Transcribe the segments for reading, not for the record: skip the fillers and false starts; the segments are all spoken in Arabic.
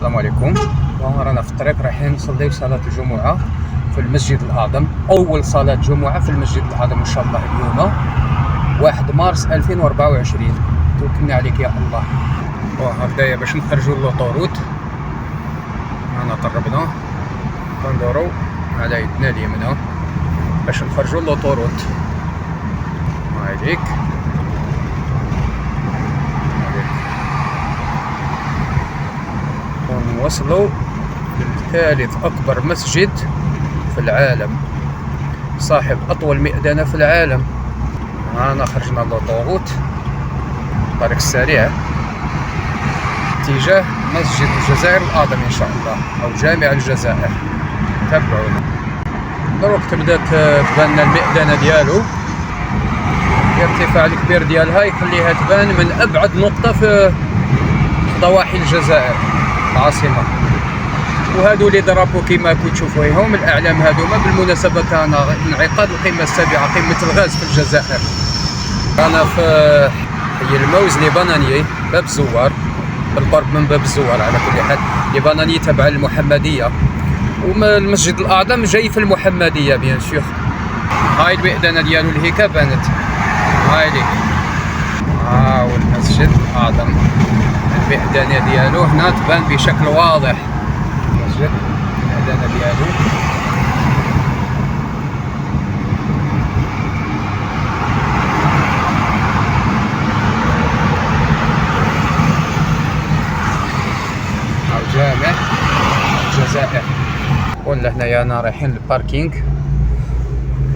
السلام عليكم. رانا في الطريق رايحين نصلي صلاة الجمعة في المسجد الأعظم، أول صلاة جمعة في المسجد الأعظم إن شاء الله اليوم 1 مارس 2024. توكلنا عليك يا الله. وهدايا باش نخرجوا لوطوروت، أنا قربنا كندورو على يدنا اليمنى باش نخرجوا لوطوروت. هايديك ونوصلوا لثالث أكبر مسجد في العالم، صاحب أطول مئذنة في العالم. أنا خرجنا لوطوروت الطريق السريع اتجاه مسجد الجزائر الأعظم إن شاء الله، أو جامع الجزائر. تابعونا. دروك تبدا تبان المئذنة ديالو، الارتفاع الكبير ديالها يخليها تبان من أبعد نقطة في ضواحي الجزائر العاصمة. وهادو لي درابو كيما كتشوفوا ههم الأعلام هادوما بالمناسبة كان انعقاد القمة السابعة قمة الغاز في الجزائر. أنا في حي الموز لبناني باب الزوار، بالقرب من باب الزوار. على كل حال لبناني تبع المحمدية، والمسجد الأعظم جاي في المحمدية بيان سور. هاي المئذنة ديالو الهيكا بانت، هاي ليك والمسجد الأعظم المئذنة ديالو هنا تبان بشكل واضح. المسجد المئذنة ديالو جامع الجزائر. ولا هنايا انا رايحين للباركينغ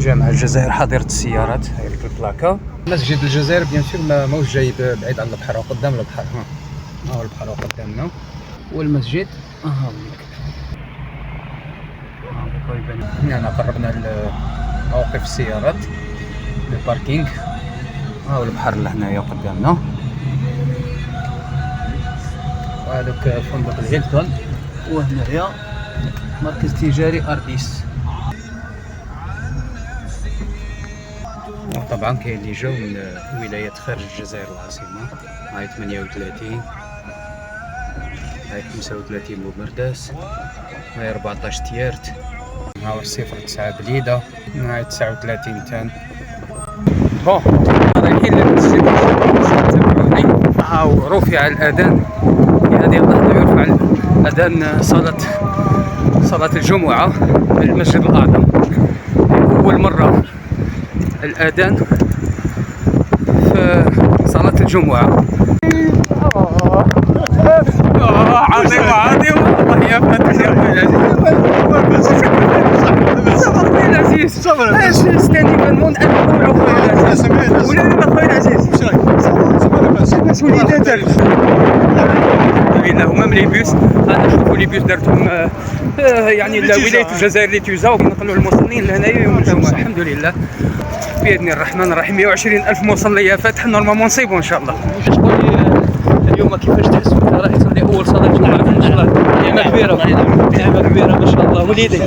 جامع الجزائر حظيرة السيارات. هاي لك البلاكة. مسجد الجزائر بيان سور ماهوش جاي بعيد عن البحر، وقدام البحر. ها هو البحر قدامنا، والمسجد ها هنا. أنا قربنا لموقف السيارات للباركينغ. ها هو البحر لهنايا قدامنا، وهذاك فندق الهيلتون، وهنايا مركز تجاري أرديس. طبعا كاين اللي جاو من ولايات خارج الجزائر العاصمة. هاي 38، هاي 35 بومرداس، هاي 14 تيارت، هاي 09 بليدة، هاي 39 تان. بون رايحين للمسجد. تابعوني. هاو رفع الأذان في هذه اللحظة، يرفع الأذان صلاة الجمعة في المسجد الأعظم. أول مرة الأذان في صلاة الجمعة. عظيم عظيم والله يا فاتح يا خويا العزيز. اش استني بالمون نقولوا خويا العزيز ولا لا خويا العزيز. واش رايك؟ مسؤوليات لا هما من لي بيس. انا نشوفوا لي بيس دارتهم يعني ولاية الجزائر اللي تيوزاو كينقلوا المواطنين لهنايا يوم الجمعة. الحمد لله بإذن الرحمن الرحيم. 120,000 مصلي يا فاتح، نورمالمون نصيبو ان شاء الله. اليوم كيفاش تحس وانت رايح تصلي اول صلاه جمعه في الصلاه؟ نعمه كبيره، نعمه كبيره ما شاء الله. وليدي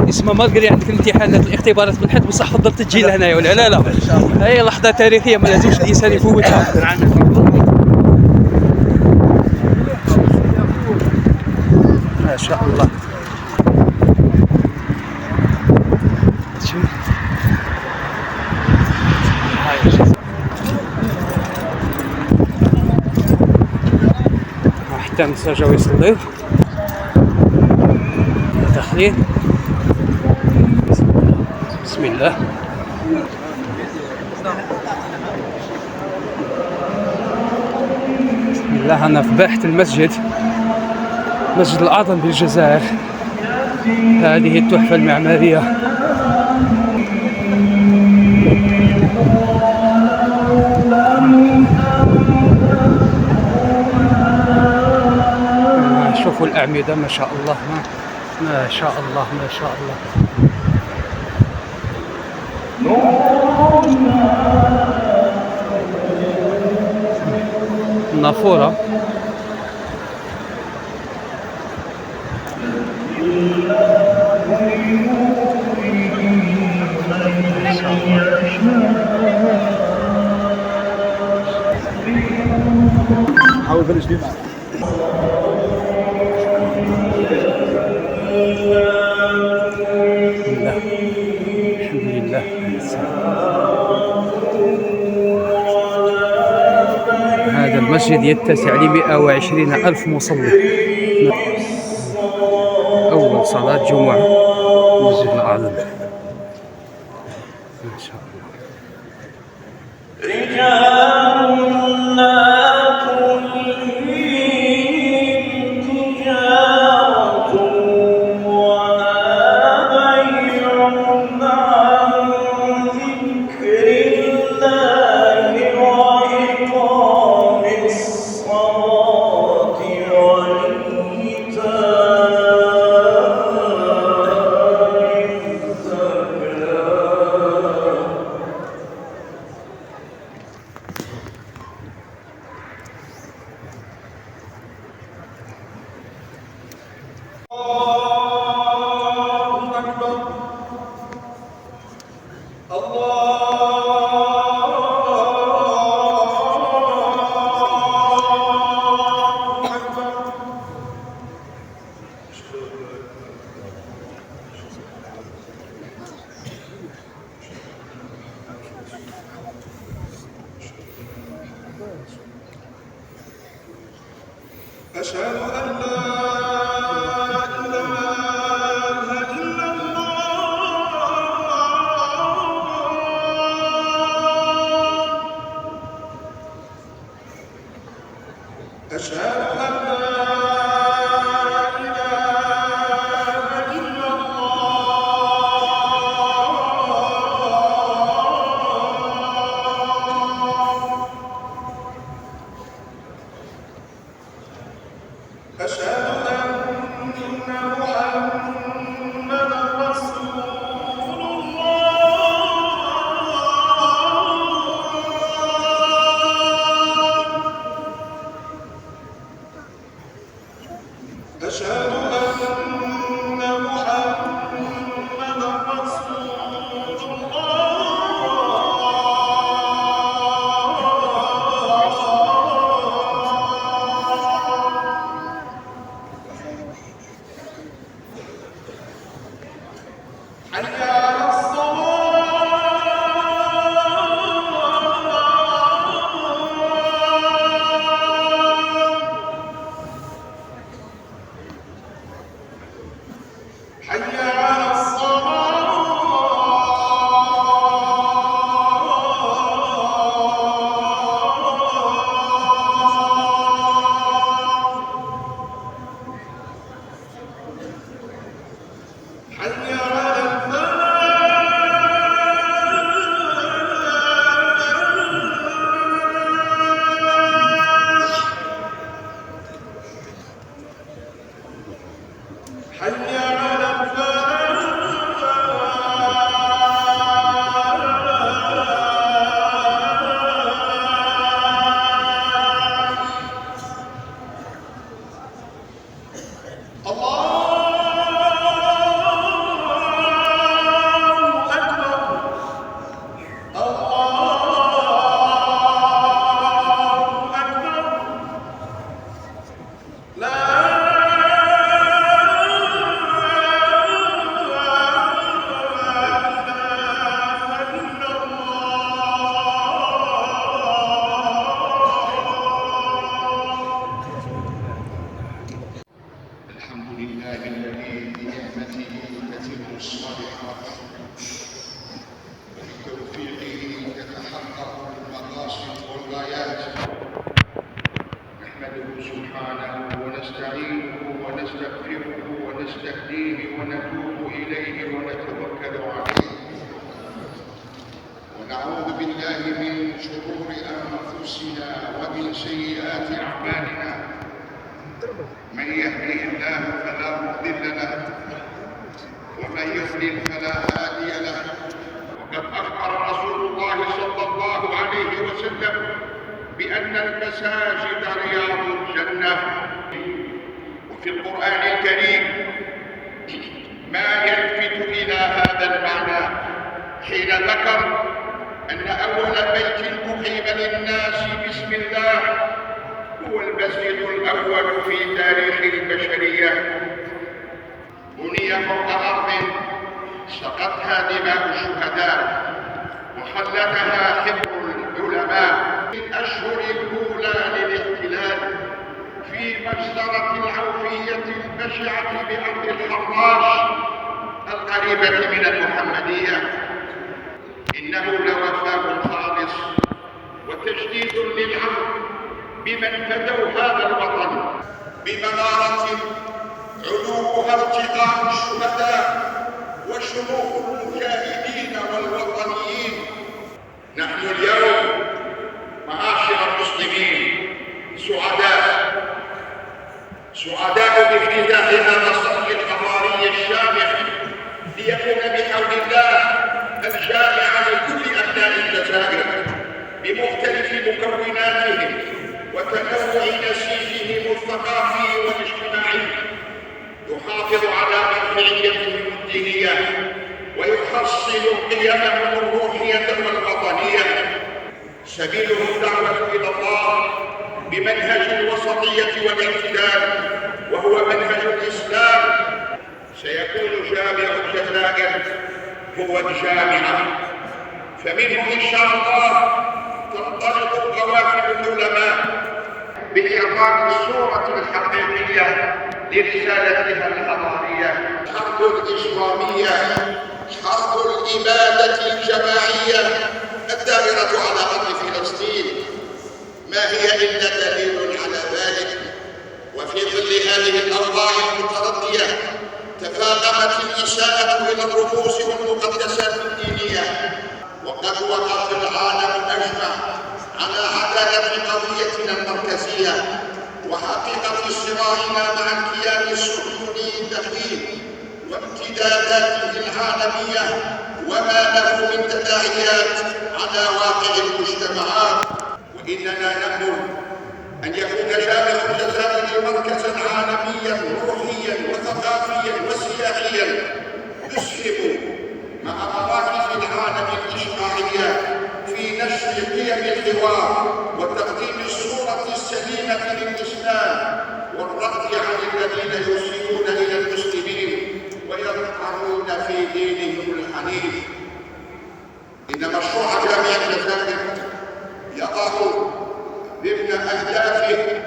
اسمها مالغري عندك الامتحانات الاختبارات بالحد، بصح فضلت تجي لهنايا ولا لا؟ لا هي لحظه تاريخيه ما لازمش الانسان يفوتها. ما شاء الله. حتى الناس جاو يصليو داخلين. بسم الله. بسم الله. أنا في باحة المسجد الأعظم بالجزائر. هذه التحفة المعمارية. شوفوا الأعمدة ما شاء الله، ما شاء الله ما شاء الله. النافورة حاول بلش ديما المسجد يتسع ل 120 ألف مصلي. أول صلاة جمعة المسجد الأعظم إن شاء الله. أشهد أن لا إله إلا الله. أشهد أن لا إله إلا الله. أشهد أن محمدًا رسول الله. أشهد أن محمدًا رسول الله. حي على الصلاة. حي على الصلاة. حي على حي على الفلاح. الله أكبر. الله أكبر. لا الحمد لله الذي بنعمته تتم الصالحات وبتوفيقه تتحقق المقاصد والغايات. نحمده سبحانه ونستعينه ونستغفره ونستهديه ونتوب إليه ونتوكل عليه، ونعوذ بالله من شرور أنفسنا ومن سيئات أعمالنا. من يهده الله فلا مضل له ومن يضلل فلا هادي له. وقد أخبر رسول الله صلى الله عليه وسلم بأن المساجد رياض الجنة. وفي القرآن الكريم ما يلفت إلى هذا المعنى حين ذكر أن أول بيت أقيم للناس بسم الله هو المسجد الأول في تاريخ البشرية. بني فوق أرض سقطها دماء الشهداء وحلتها حبر العلماء. الأشهر الأولى العوفية البشعة بأرض الحراش القريبة من المحمدية. إنه لوفاء خالص وتجديد للعهد بمن فدوا هذا الوطن بمنارة علوها ارتقاء الشهداء وشموخ المجاهدين والوطنيين. نحن اليوم معاشر المسلمين سعداء بافتتاح هذا الصرح الحضاري الشامخ ليكون بحول الله الجامع لكل أبناء الجزائر بمختلف مكوناتهم وتنوع نسيجهم الثقافي والاجتماعي، يحافظ على مرجعيتهم الدينية ويحصل قيمهم الروحية والوطنية. سبيله الدعوة إلى الله بمنهج الوسطية والاعتدال وهو منهج الإسلام. سيكون جامع الجزائر هو الجامعة، فمنه إن شاء الله تنطلق قوافل العلماء بإعطاء الصورة الحقيقية لرسالتها الحضارية. حرب الإسلامية، حرب الإبادة الجماعية الدائرة على أرض فلسطين ما هي إلا دليل على ذلك. وفي ظل هذه الأوضاع المتردية تفاقمت الإساءة إلى الرموز والمقدسات الدينية، وقد وقف العالم أجمع على عدالة قضيتنا المركزية وحقيقة صراعنا مع الكيان الصهيوني الدخيل وامتداداته العالمية وما له من تداعيات على واقع المجتمعات. وإننا نأمل أن يكون جامع الجزائر مركزا عالميا روحيا وثقافيا وسياحيا يسهم مع مراكز العالم الإجتماعية في نشر قيم الحوار وتقديم الصورة السليمة للإسلام والرد عن الذين يسيئون إلى المسلمين ويطعنون في دينهم الحنيف. إن مشروع جامع الجزائر يضع ضمن أهدافه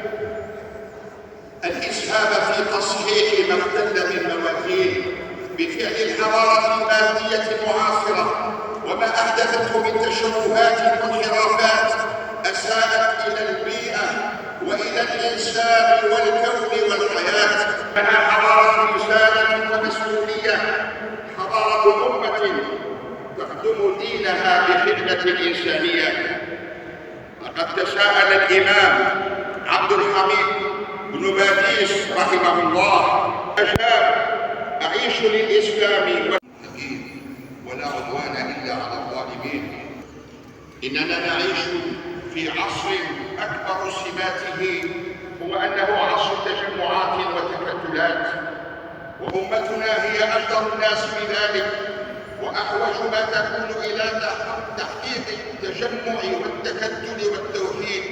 الإسهام في تصحيح ما اختل من موازين بفعل الحضارة المادية المعاصرة وما أحدثته من تشوهات وانحرافات أساءت إلى البيئة وإلى الإنسان والكون والحياة. فإنها حضارة رسالة ومسؤولية، حضارة أمة تخدم دينها بخدمة الإنسانية. لقد تساءل الإمام عبد الحميد بن باديس رحمه الله أجاب: أعيش للإسلام ولا عدوان إلا على الظالمين. إننا نعيش في عصر أكبر سماته هو أنه عصر تجمعات وتكتلات، وأمتنا هي أجدر الناس بذلك وأحوج ما تكون إلى تحقيق التجمع والتكتل والتوحيد.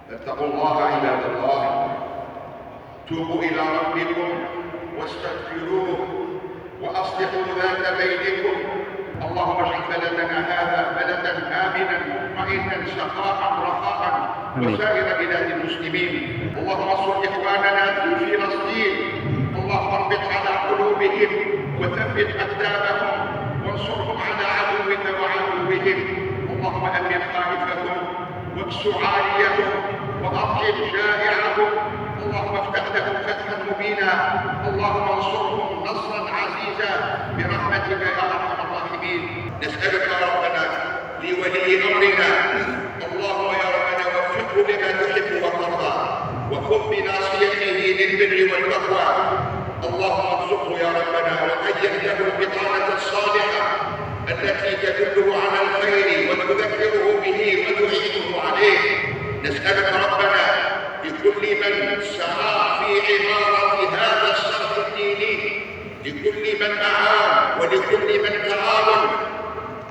فاتقوا الله عباد الله، توبوا إلى ربكم واستغفروه وأصلحوا ذات بينكم. اللهم اجعل بلدنا هذا بلدا آمنا مطمئنا سخاء رخاء وسائر بلاد المسلمين. اللهم انصر إخواننا في فلسطين، اللهم اربط على قلوبهم وثبت أقدامهم وانصرهم على عدوك وعدوهم. اللهم أمن خائفهم واكسو عاريهم وأطعم جائعهم. اللهم افتح لهم فتحا مبينا. اللهم انصرهم نصرا عزيزا برحمتك يا ارحم الراحمين. نسالك ربنا لولي امرنا، اللهم يا ربنا وفقه لما تحب وترضى وخذ بناصيته للبر والتقوى. اللهم ارزقه يا ربنا وهيئ له البطانه الصالحه التي تدله على الخير وتذكره به وتعينه عليه. نسالك ربنا لكل من سعى في عمارة هذا الصرح الديني، لكل من أعان ولكل من تعاون،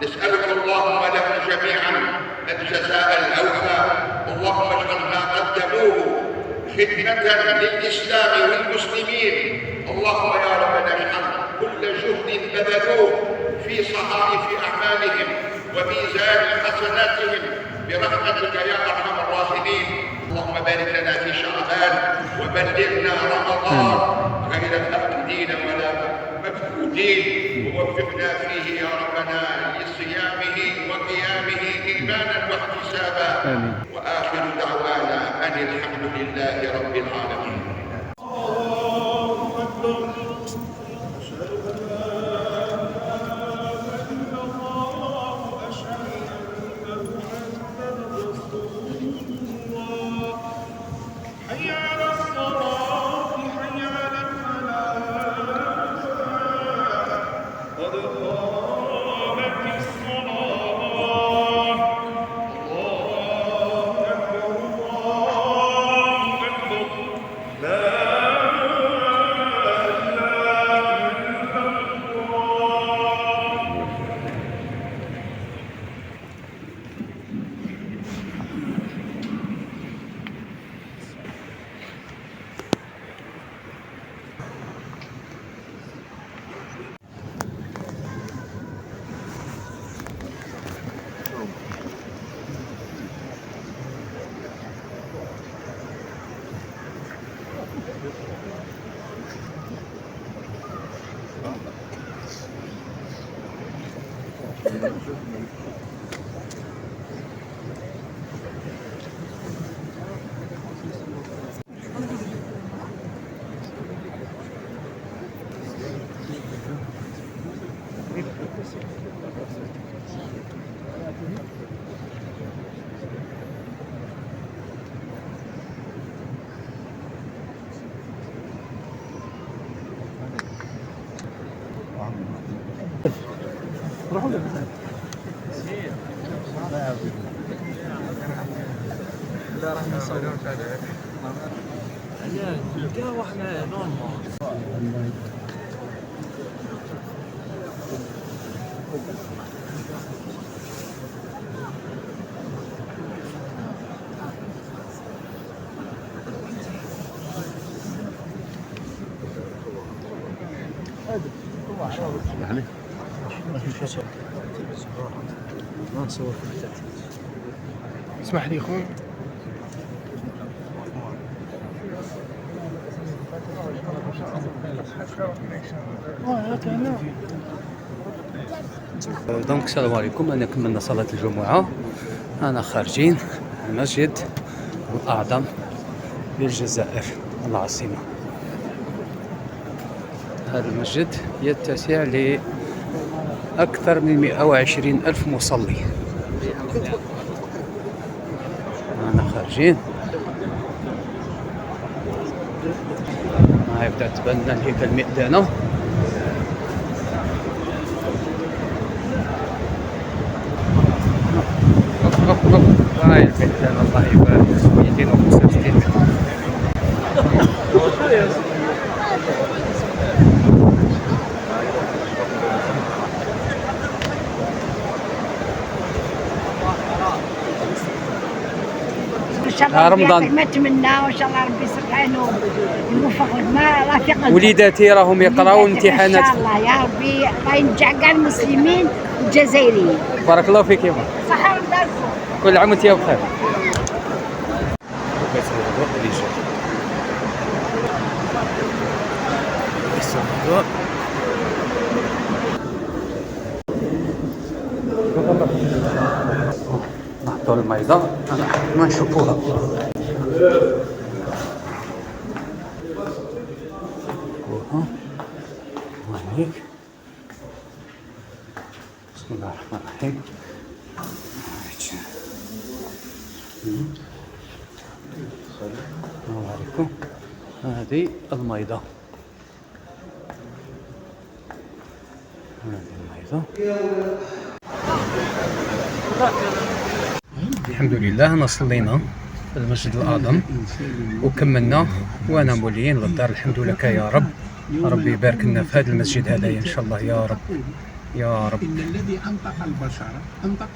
نسألك اللهم لهم جميعا الجزاء الأوفى. اللهم اجعل ما قدموه خدمة للإسلام والمسلمين. اللهم يا ربنا اجعل كل جهد بذلوه في صحائف أعمالهم وميزان حسناتهم برحمتك يا أرحم الراحمين. اللهم بارك لنا في شعبان وبلغنا رمضان غير فاقدين ولا مفقودين، ووفقنا فيه يا ربنا لصيامه وقيامه إيمانا واحتسابا. وآخر دعوانا أن الحمد لله رب العالمين. لا راح نصور القهوة احنا نورمال. يعني ما نصور في التأتي. اسمح لي اخوي. دونك السلام عليكم. أنا كملنا صلاة الجمعة، أنا خارجين المسجد الأعظم للجزائر العاصمة. هذا المسجد يتسع لأكثر من 120 ألف مصلي. أنا خارجين يبدأ تبان لنا الهيكل مئذنة. هاي المئذنة الله يبارك 265 متر. رمضان نتمنى وان شاء الله ربي يسرحانو ويوفق ما رافق وليداتي راهم يقراو امتحانات ان شاء الله يا ربي الله ينجح كاع المسلمين والجزائريين. بارك الله فيك يما. صحة ودار كل عام وانت بخير. نحطوا الميضة ما نشوفوها. وهيك بسم الله الرحمن الرحيم. السلام عليكم. هذه الميضة، هذه الميضة. الحمد لله صلينا في المسجد الأعظم وكملنا وانا موليين للدار. الحمد لك يا رب، ربي يبارك لنا في هذا المسجد هذا ان شاء الله يا رب يا رب. إن الذي أنطق البشر أنطق